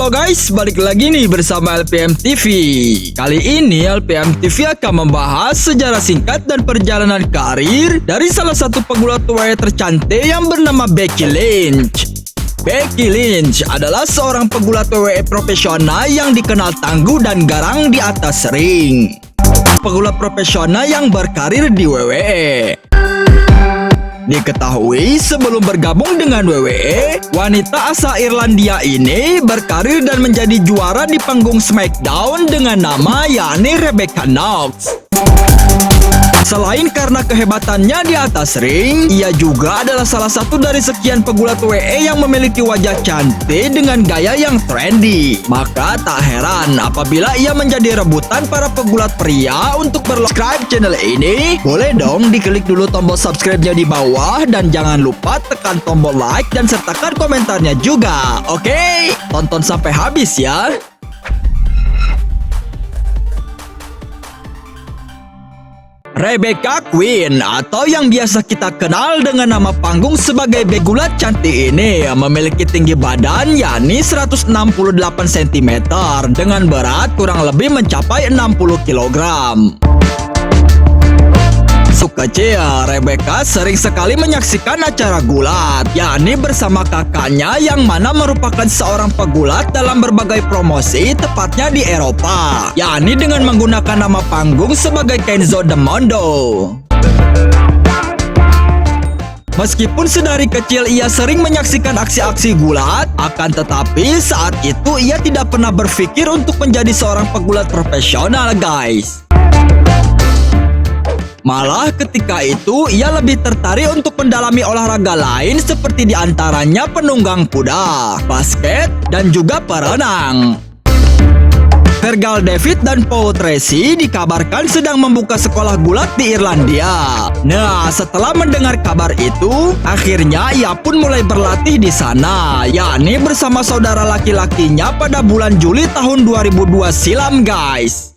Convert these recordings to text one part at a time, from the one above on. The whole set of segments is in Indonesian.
Halo guys, balik lagi nih bersama LPM TV. Kali ini LPM TV akan membahas sejarah singkat dan perjalanan karir dari salah satu pegulat WWE tercantik yang bernama Becky Lynch. Becky Lynch adalah seorang pegulat WWE profesional yang dikenal tangguh dan garang di atas ring. Pegulat profesional yang berkarir di WWE. Diketahui sebelum bergabung dengan WWE, wanita asal Irlandia ini berkarir dan menjadi juara di panggung SmackDown dengan nama yakni Rebecca Knox. Selain karena kehebatannya di atas ring, ia juga adalah salah satu dari sekian pegulat WWE yang memiliki wajah cantik dengan gaya yang trendy. Maka tak heran apabila ia menjadi rebutan para pegulat pria untuk subscribe channel ini. Boleh dong diklik dulu tombol subscribe-nya di bawah dan jangan lupa tekan tombol like dan sertakan komentarnya juga. Oke, tonton sampai habis ya. Rebecca Queen atau yang biasa kita kenal dengan nama panggung sebagai pegulat cantik ini memiliki tinggi badan yakni 168 cm dengan berat kurang lebih mencapai 60 kg. Kecil, Rebecca sering sekali menyaksikan acara gulat, yakni bersama kakaknya yang mana merupakan seorang pegulat dalam berbagai promosi, tepatnya di Eropa, yakni dengan menggunakan nama panggung sebagai Kenzo The Mondo. Meskipun sedari kecil ia sering menyaksikan aksi-aksi gulat, akan tetapi saat itu ia tidak pernah berpikir untuk menjadi seorang pegulat profesional, guys. Malah ketika itu ia lebih tertarik untuk mendalami olahraga lain seperti diantaranya penunggang kuda, basket, dan juga perenang. Virgil David dan Paul Tracy dikabarkan sedang membuka sekolah gulat di Irlandia. Nah, setelah mendengar kabar itu, akhirnya ia pun mulai berlatih di sana, yakni bersama saudara laki-lakinya pada bulan Juli tahun 2002 silam, guys.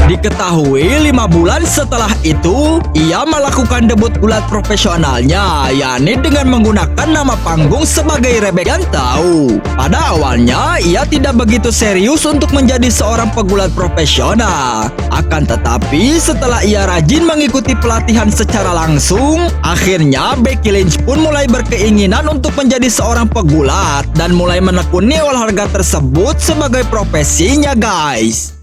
Diketahui 5 bulan setelah itu, ia melakukan debut gulat profesionalnya, yakni dengan menggunakan nama panggung sebagai Rebecca. Yang tahu, pada awalnya ia tidak begitu serius untuk menjadi seorang pegulat profesional. Akan tetapi setelah ia rajin mengikuti pelatihan secara langsung, akhirnya Becky Lynch pun mulai berkeinginan untuk menjadi seorang pegulat dan mulai menekuni olahraga tersebut sebagai profesinya, guys.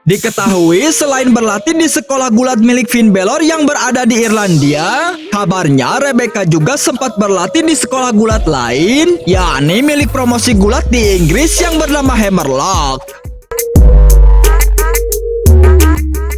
Diketahui selain berlatih di sekolah gulat milik Finn Balor yang berada di Irlandia, kabarnya Rebecca juga sempat berlatih di sekolah gulat lain, yakni milik promosi gulat di Inggris yang bernama Hammerlock.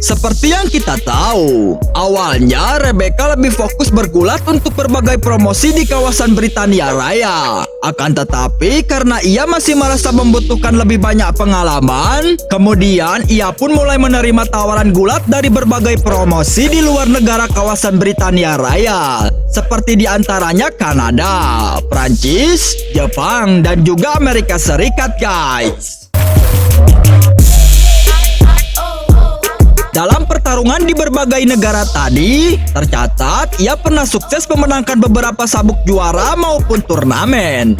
Seperti yang kita tahu, awalnya Rebecca lebih fokus bergulat untuk berbagai promosi di kawasan Britania Raya. Akan tetapi karena ia masih merasa membutuhkan lebih banyak pengalaman, kemudian ia pun mulai menerima tawaran gulat dari berbagai promosi di luar negara kawasan Britania Raya, seperti diantaranya Kanada, Prancis, Jepang, dan juga Amerika Serikat, guys. Dalam pertarungan di berbagai negara tadi, tercatat ia pernah sukses memenangkan beberapa sabuk juara maupun turnamen.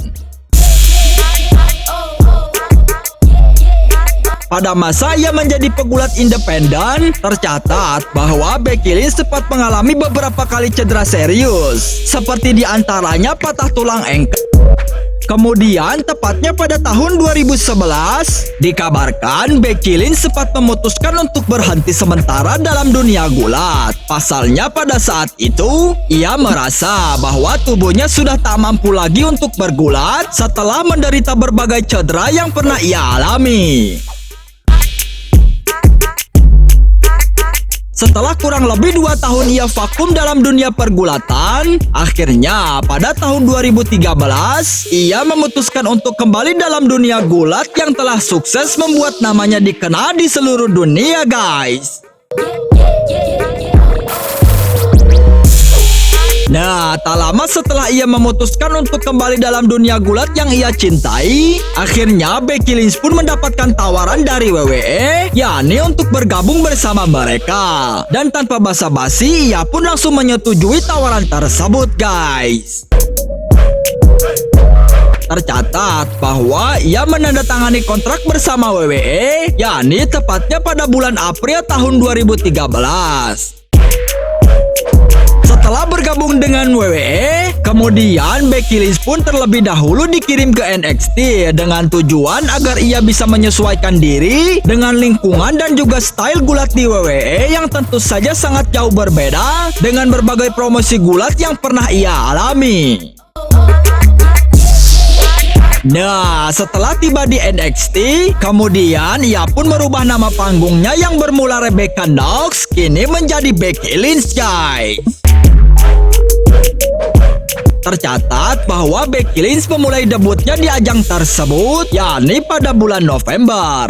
Pada masa ia menjadi pegulat independen, tercatat bahwa Becky Lynch sempat mengalami beberapa kali cedera serius, seperti diantaranya patah tulang engkel. Kemudian, tepatnya pada tahun 2011, dikabarkan Becky Lynch sempat memutuskan untuk berhenti sementara dalam dunia gulat. Pasalnya pada saat itu, ia merasa bahwa tubuhnya sudah tak mampu lagi untuk bergulat setelah menderita berbagai cedera yang pernah ia alami. Setelah kurang lebih 2 tahun ia vakum dalam dunia pergulatan, akhirnya pada tahun 2013, ia memutuskan untuk kembali dalam dunia gulat yang telah sukses membuat namanya dikenal di seluruh dunia, guys. Nah, tak lama setelah ia memutuskan untuk kembali dalam dunia gulat yang ia cintai, akhirnya Becky Lynch pun mendapatkan tawaran dari WWE, yakni untuk bergabung bersama mereka. Dan tanpa basa-basi, ia pun langsung menyetujui tawaran tersebut, guys. Tercatat bahwa ia menandatangani kontrak bersama WWE, yakni tepatnya pada bulan April tahun 2013. Setelah bergabung dengan WWE, kemudian Becky Lynch pun terlebih dahulu dikirim ke NXT dengan tujuan agar ia bisa menyesuaikan diri dengan lingkungan dan juga style gulat di WWE yang tentu saja sangat jauh berbeda dengan berbagai promosi gulat yang pernah ia alami. Nah, setelah tiba di NXT, kemudian ia pun merubah nama panggungnya yang bermula Rebecca Knox kini menjadi Becky Lynch, guys. Tercatat bahwa Becky Lynch memulai debutnya di ajang tersebut, yakni pada bulan November.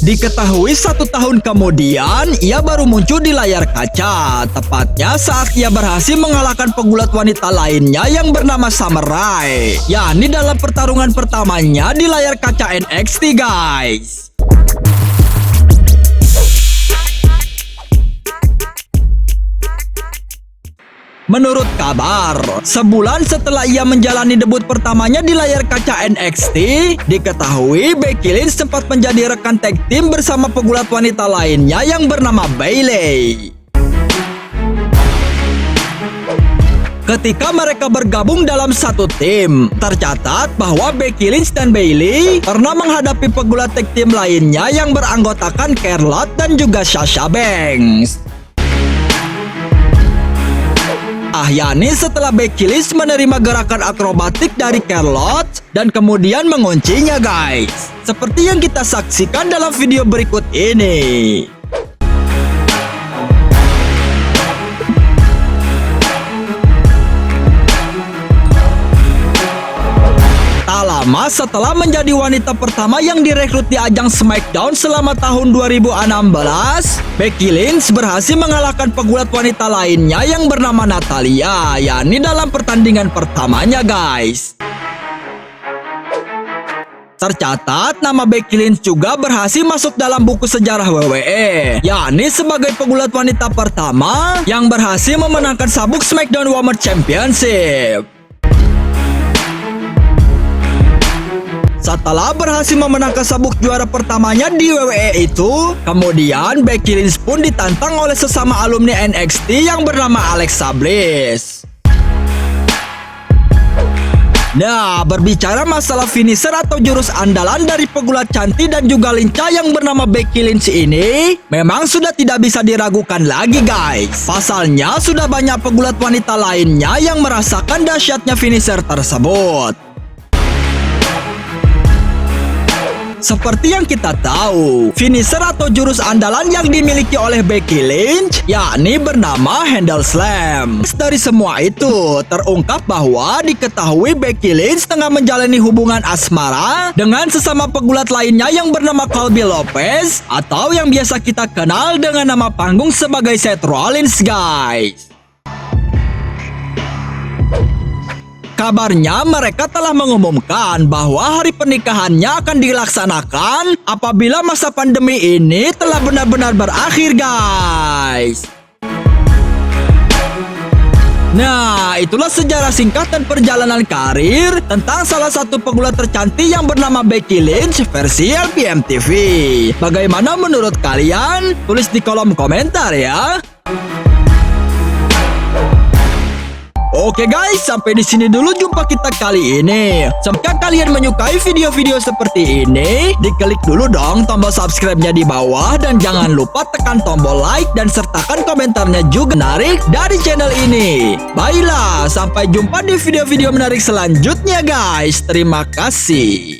Diketahui 1 tahun kemudian, ia baru muncul di layar kaca, tepatnya saat ia berhasil mengalahkan pegulat wanita lainnya yang bernama Summer Rae, yakni dalam pertarungan pertamanya di layar kaca NXT, guys. Menurut kabar, sebulan setelah ia menjalani debut pertamanya di layar kaca NXT, diketahui Becky Lynch sempat menjadi rekan tag team bersama pegulat wanita lainnya yang bernama Bayley. Ketika mereka bergabung dalam satu tim, tercatat bahwa Becky Lynch dan Bayley pernah menghadapi pegulat tag team lainnya yang beranggotakan Charlotte dan juga Sasha Banks. yakni setelah Becky Lynch menerima gerakan akrobatik dari Charlotte dan kemudian menguncinya, guys. Seperti yang kita saksikan dalam video berikut ini. Tak lama setelah menjadi wanita pertama yang direkrut di ajang SmackDown selama tahun 2016, Becky Lynch berhasil mengalahkan pegulat wanita lainnya yang bernama Natalya, yakni dalam pertandingan pertamanya, guys. Tercatat nama Becky Lynch juga berhasil masuk dalam buku sejarah WWE, yakni sebagai pegulat wanita pertama yang berhasil memenangkan sabuk SmackDown Women's Championship. Setelah berhasil memenangkan sabuk juara pertamanya di WWE itu, kemudian Becky Lynch pun ditantang oleh sesama alumni NXT yang bernama Alexa Bliss. Nah, berbicara masalah finisher atau jurus andalan dari pegulat cantik dan juga lincah yang bernama Becky Lynch ini, memang sudah tidak bisa diragukan lagi, guys. Pasalnya, sudah banyak pegulat wanita lainnya yang merasakan dahsyatnya finisher tersebut. Seperti yang kita tahu, finisher atau jurus andalan yang dimiliki oleh Becky Lynch yakni bernama Handle Slam. Dari semua itu, terungkap bahwa diketahui Becky Lynch tengah menjalani hubungan asmara dengan sesama pegulat lainnya yang bernama Colby Lopez atau yang biasa kita kenal dengan nama panggung sebagai Seth Rollins, guys. Kabarnya mereka telah mengumumkan bahwa hari pernikahannya akan dilaksanakan apabila masa pandemi ini telah benar-benar berakhir, guys. Nah, itulah sejarah singkat dan perjalanan karir tentang salah satu pegulat tercantik yang bernama Becky Lynch versi LPM TV. Bagaimana menurut kalian? Tulis di kolom komentar ya. Oke guys, sampai di sini dulu jumpa kita kali ini. Jika kalian menyukai video-video seperti ini, diklik dulu dong tombol subscribe-nya di bawah dan jangan lupa tekan tombol like dan sertakan komentarnya juga menarik dari channel ini. Baiklah, sampai jumpa di video-video menarik selanjutnya guys. Terima kasih.